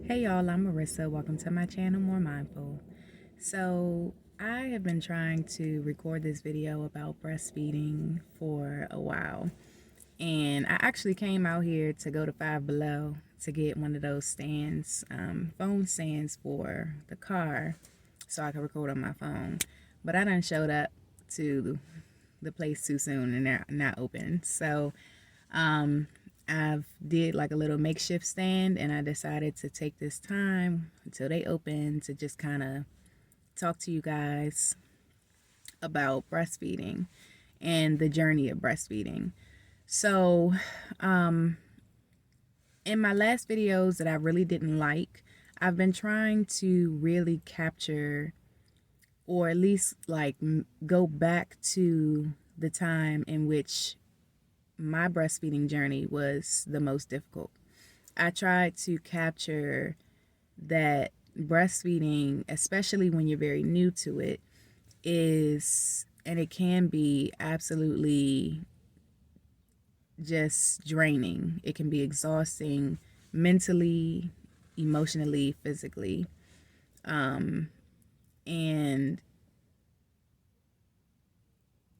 Hey y'all, I'm Marissa. Welcome to my channel, More Mindful. So, I have been trying to record this video about breastfeeding for a while. And I actually came out here to go to Five Below to get one of those stands, phone stands for the car so I could record on my phone. But I done showed up to the place too soon and they're not open. So, I've did like a little makeshift stand, and I decided to take this time until they open to just kind of talk to you guys about breastfeeding and the journey of breastfeeding. So, in my last videos that I really didn't like, I've been trying to really capture, or at least like go back to the time in which my breastfeeding journey was the most difficult. I tried to capture that breastfeeding, especially when you're very new to it, is, and it can be absolutely just draining. It can be exhausting mentally, emotionally, physically. And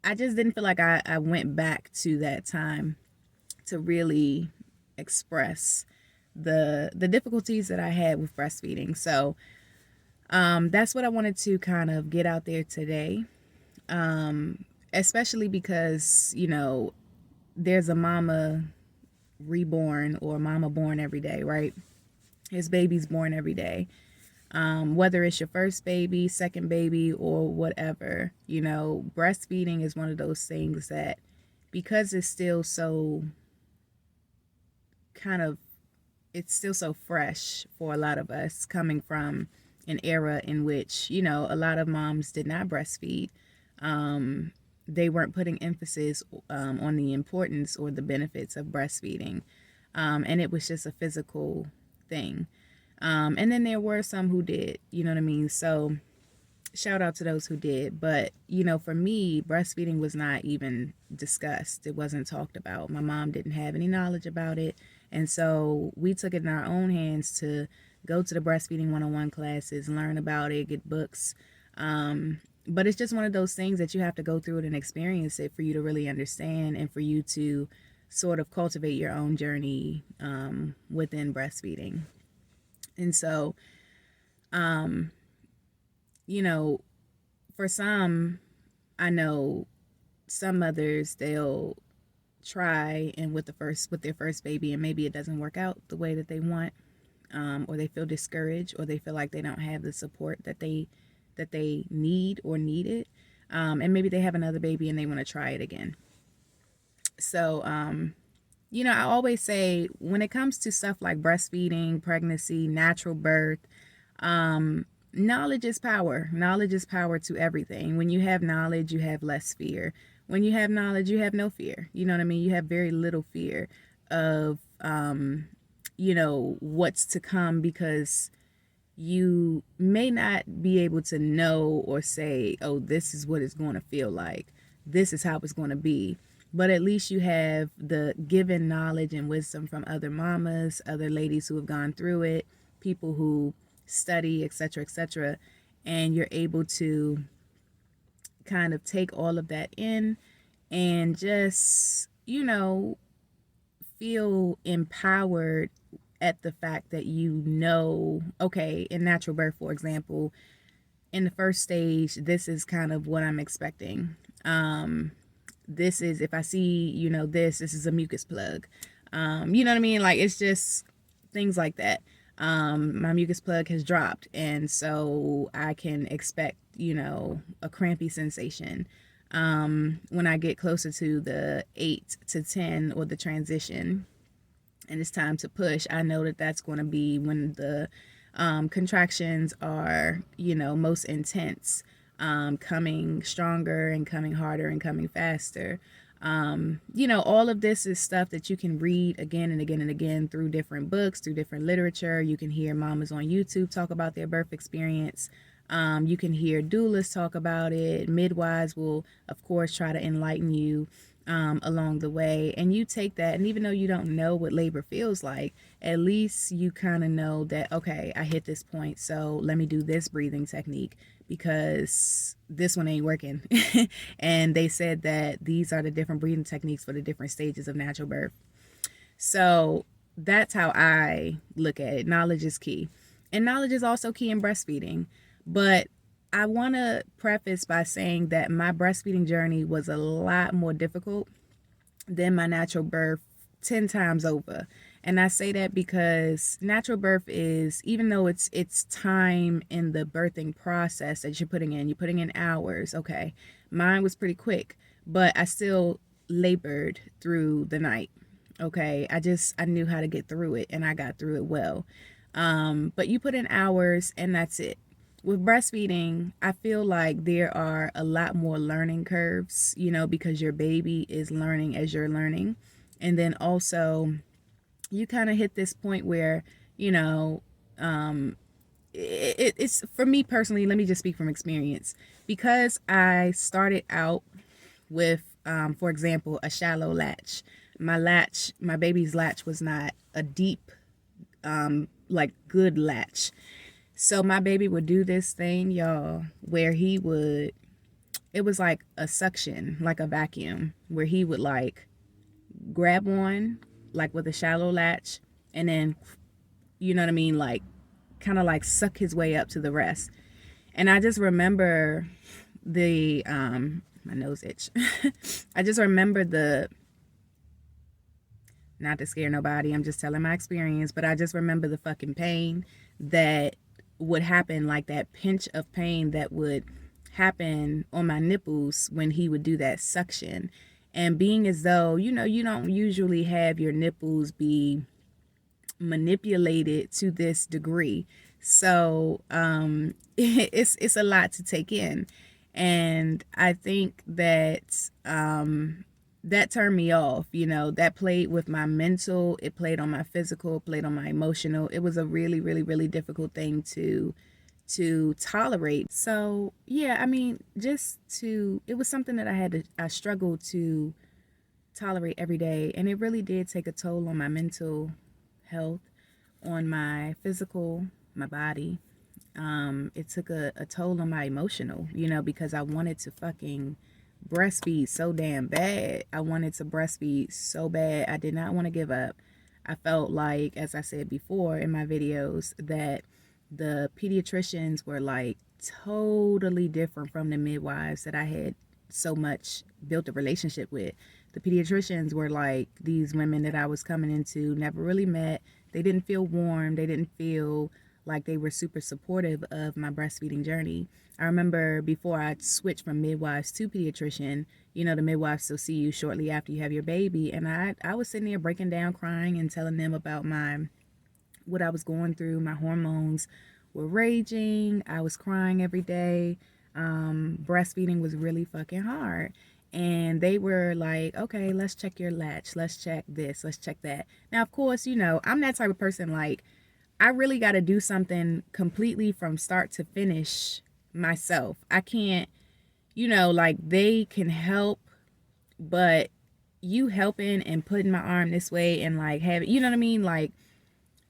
I just didn't feel like I went back to that time to really express the difficulties that I had with breastfeeding. So that's what I wanted to kind of get out there today, especially because, there's a mama reborn or mama born every day, right? His baby's born every day. Whether it's your first baby, second baby, or whatever, breastfeeding is one of those things that, because it's still so kind of, it's still so fresh for a lot of us, coming from an era in which, a lot of moms did not breastfeed. They weren't putting emphasis on the importance or the benefits of breastfeeding. And it was just a physical thing. And then there were some who did, you know what I mean? So shout out to those who did. But, for me, breastfeeding was not even discussed. It wasn't talked about. My mom didn't have any knowledge about it. And so we took it in our own hands to go to the breastfeeding 101 classes, learn about it, get books. But it's just one of those things that you have to go through it and experience it for you to really understand, and for you to sort of cultivate your own journey within breastfeeding. And so, for some, I know some mothers, they'll try and with their first baby, and maybe it doesn't work out the way that they want, or they feel discouraged, or they feel like they don't have the support that they need or needed, and maybe they have another baby and they want to try it again. So I always say, when it comes to stuff like breastfeeding, pregnancy, natural birth, knowledge is power. Knowledge is power to everything. When you have knowledge, you have less fear. When you have knowledge, you have no fear. You know what I mean? You have very little fear of, what's to come, because you may not be able to know or say, oh, this is what it's going to feel like. This is how it's going to be. But at least you have the given knowledge and wisdom from other mamas, other ladies who have gone through it, people who study, etc., etc. And you're able to kind of take all of that in and just, feel empowered at the fact that, okay, in natural birth, for example, in the first stage, this is kind of what I'm expecting. This is, if I see, this is a mucus plug. You know what I mean? Like, it's just things like that. My mucus plug has dropped, and so I can expect, a crampy sensation. When I get closer to the 8 to 10 or the transition, and it's time to push, I know that that's going to be when the contractions are, most intense, coming stronger and coming harder and coming faster. All of this is stuff that you can read again and again and again through different books, through different literature. You can hear mamas on YouTube talk about their birth experience. You can hear doulas talk about it. Midwives will, of course, try to enlighten you. along the way, and you take that, and even though you don't know what labor feels like, at least you kind of know that, okay, I hit this point, so let me do this breathing technique because this one ain't working. And they said that these are the different breathing techniques for the different stages of natural birth. So that's how I look at it. Knowledge is key. And knowledge is also key in breastfeeding. But I want to preface by saying that my breastfeeding journey was a lot more difficult than my natural birth 10 times over. And I say that because natural birth is, even though it's time in the birthing process that you're putting in hours, okay. Mine was pretty quick, but I still labored through the night. Okay. I knew how to get through it, and I got through it well. But you put in hours and that's it. With breastfeeding, I feel like there are a lot more learning curves, because your baby is learning as you're learning. And then also, you kind of hit this point where, it's for me personally, let me just speak from experience. Because I started out with, for example, a shallow latch. My baby's latch was not a deep, like good latch. So my baby would do this thing, y'all, where it was like a suction, like a vacuum, where he would like grab one, like with a shallow latch, and then, you know what I mean, like kind of like suck his way up to the rest. And I just remember my nose itch. I just remember not to scare nobody, I'm just telling my experience, but I just remember the fucking pain that would happen, like that pinch of pain that would happen on my nipples when he would do that suction. And being as though, you don't usually have your nipples be manipulated to this degree. So it's a lot to take in. And I think that that turned me off. That played with my mental, it played on my physical, played on my emotional. It was a really, really, really difficult thing to tolerate. So yeah, I mean, it was something that I struggled to tolerate every day. And it really did take a toll on my mental health, on my physical, my body. It took a toll on my emotional, because I wanted to fucking breastfeed so damn bad. I wanted to breastfeed so bad. I did not want to give up. I felt like, as I said before in my videos, that the pediatricians were like totally different from the midwives that I had so much built a relationship with. The pediatricians were like these women that I was coming into, never really met. They didn't feel warm. They didn't feel like they were super supportive of my breastfeeding journey. I remember before I switched from midwives to pediatrician, the midwives still see you shortly after you have your baby. And I was sitting there breaking down, crying, and telling them about what I was going through. My hormones were raging. I was crying every day. Breastfeeding was really fucking hard. And they were like, okay, let's check your latch. Let's check this. Let's check that. Now, of course, I'm that type of person, like, I really got to do something completely from start to finish myself. I can't, like, they can help, but you helping and putting my arm this way and like having, you know what I mean? Like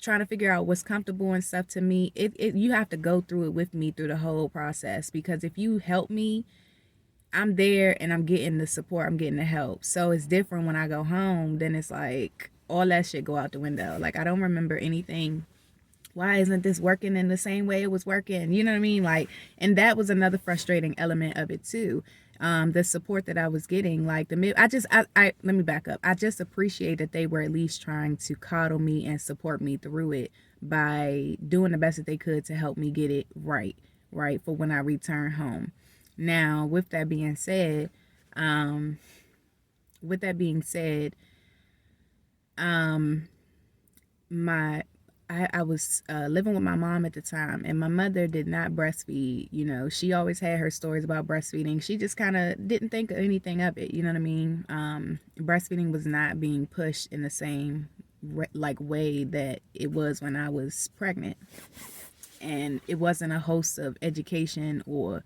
trying to figure out what's comfortable and stuff, to me, you have to go through it with me through the whole process, because if you help me, I'm there and I'm getting the support, I'm getting the help. So it's different when I go home, then it's like all that shit go out the window. Like I don't remember anything. Why isn't this working in the same way it was working? You know what I mean? Like, and that was another frustrating element of it too. The support that I was getting, like let me back up. I just appreciate that they were at least trying to coddle me and support me through it by doing the best that they could to help me get it right for when I return home. Now, with that being said, my I was living with my mom at the time, and my mother did not breastfeed. She always had her stories about breastfeeding. She just kind of didn't think of anything of it. You know what I mean? Breastfeeding was not being pushed in the same way that it was when I was pregnant, and it wasn't a host of education or,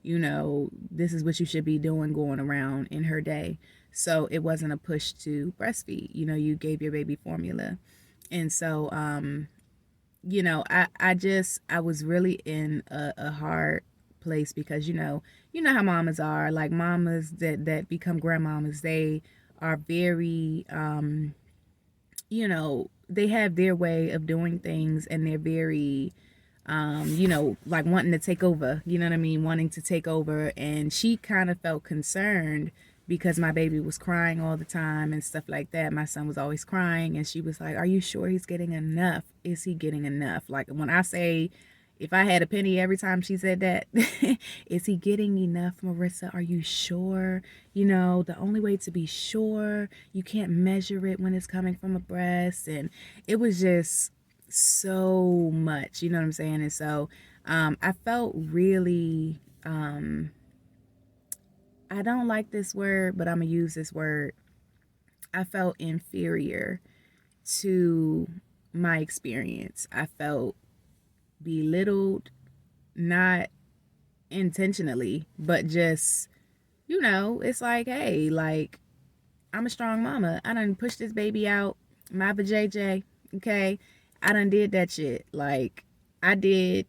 this is what you should be doing going around in her day. So it wasn't a push to breastfeed. You know, you gave your baby formula. And so, I was really in a hard place because, you know how mamas are. Like mamas that become grandmamas, they are very, they have their way of doing things, and they're very, like wanting to take over, you know what I mean? Wanting to take over. And she kind of felt concerned because my baby was crying all the time and stuff like that. My son was always crying, and she was like, "Are you sure he's getting enough? Is he getting enough?" Like when I say, if I had a penny every time she said that, is he getting enough, Marissa? Are you sure? You know, the only way to be sure, you can't measure it when it's coming from a breast. And it was just so much, you know what I'm saying? And so I felt really, I don't like this word, but I'm going to use this word. I felt inferior to my experience. I felt belittled, not intentionally, but just, it's like, hey, like, I'm a strong mama. I done pushed this baby out, my vajayjay, okay? I done did that shit. Like, I did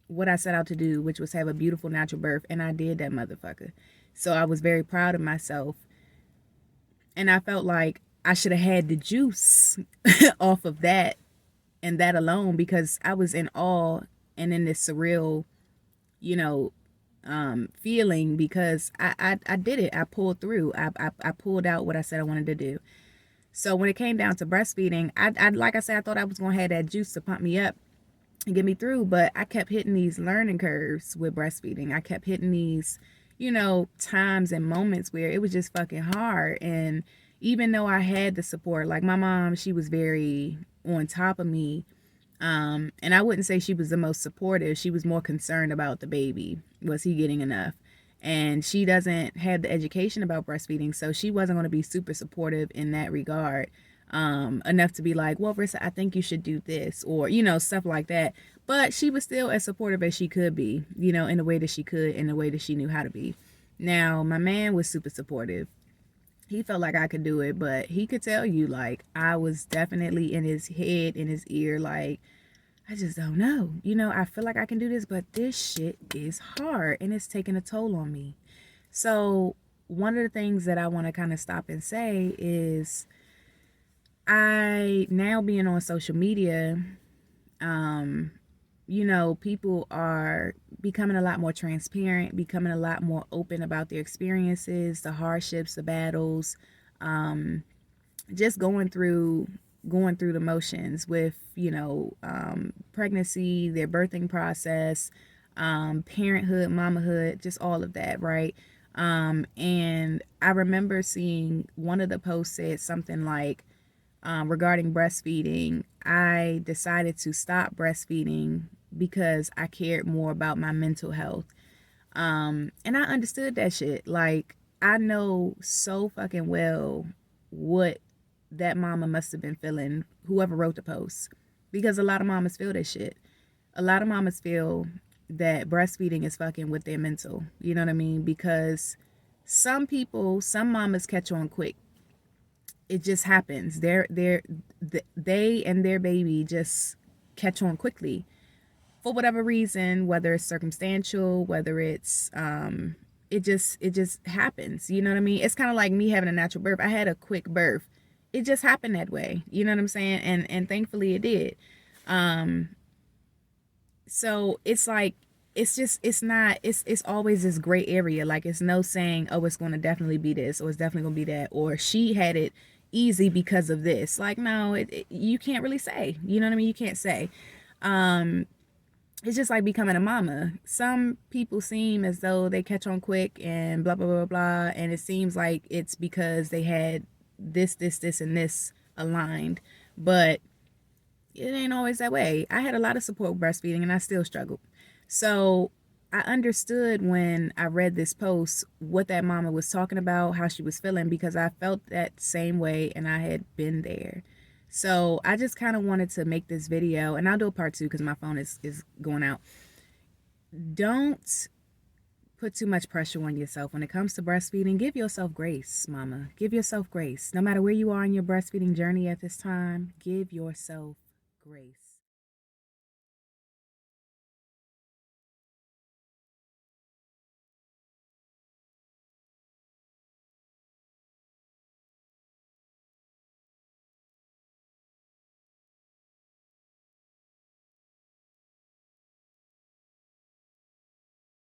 what I set out to do, which was have a beautiful natural birth, and I did that motherfucker. So I was very proud of myself, and I felt like I should have had the juice off of that and that alone, because I was in awe and in this surreal, you know, feeling, because I did it. I pulled through. I pulled out what I said I wanted to do. So when it came down to breastfeeding, I like I said, I thought I was gonna have that juice to pump me up and get me through, but I kept hitting these learning curves with breastfeeding. I kept hitting these, times and moments where it was just fucking hard. And even though I had the support, like my mom, she was very on top of me. And I wouldn't say she was the most supportive. She was more concerned about the baby. Was he getting enough? And she doesn't have the education about breastfeeding, so she wasn't going to be super supportive in that regard. Enough to be like, well, Rissa, I think you should do this, or, stuff like that. But she was still as supportive as she could be, in the way that she could, in the way that she knew how to be. Now, my man was super supportive. He felt like I could do it, but he could tell you, like, I was definitely in his head, in his ear, like, I just don't know. I feel like I can do this, but this shit is hard and it's taking a toll on me. So, one of the things that I want to kind of stop and say is, I now being on social media, people are becoming a lot more transparent, becoming a lot more open about their experiences, the hardships, the battles, just going through the motions with, pregnancy, their birthing process, parenthood, mamahood, just all of that, right? And I remember seeing one of the posts said something like, regarding breastfeeding, I decided to stop breastfeeding because I cared more about my mental health. And I understood that shit. Like, I know so fucking well what that mama must have been feeling, whoever wrote the post. Because a lot of mamas feel this shit. A lot of mamas feel that breastfeeding is fucking with their mental. You know what I mean? Because some mamas catch on quick. It just happens. They and their baby just catch on quickly for whatever reason, whether it's circumstantial, whether it's it just happens. You know what I mean? It's kind of like me having a natural birth. I had a quick birth. It just happened that way. You know what I'm saying? And thankfully it did. So it's like, it's always this gray area. Like, it's no saying, oh, it's going to definitely be this, or it's definitely going to be that, or she had it easy because of this. Like, no, you can't really say. You know what I mean? You can't say. It's just like becoming a mama. Some people seem as though they catch on quick and blah blah blah blah, and it seems like it's because they had this and this aligned, but it ain't always that way. I had a lot of support with breastfeeding, and I still struggled. So I understood when I read this post what that mama was talking about, how she was feeling, because I felt that same way and I had been there. So I just kind of wanted to make this video, and I'll do a part two because my phone is going out. Don't put too much pressure on yourself. When it comes to breastfeeding, give yourself grace, mama. Give yourself grace. No matter where you are in your breastfeeding journey at this time, give yourself grace.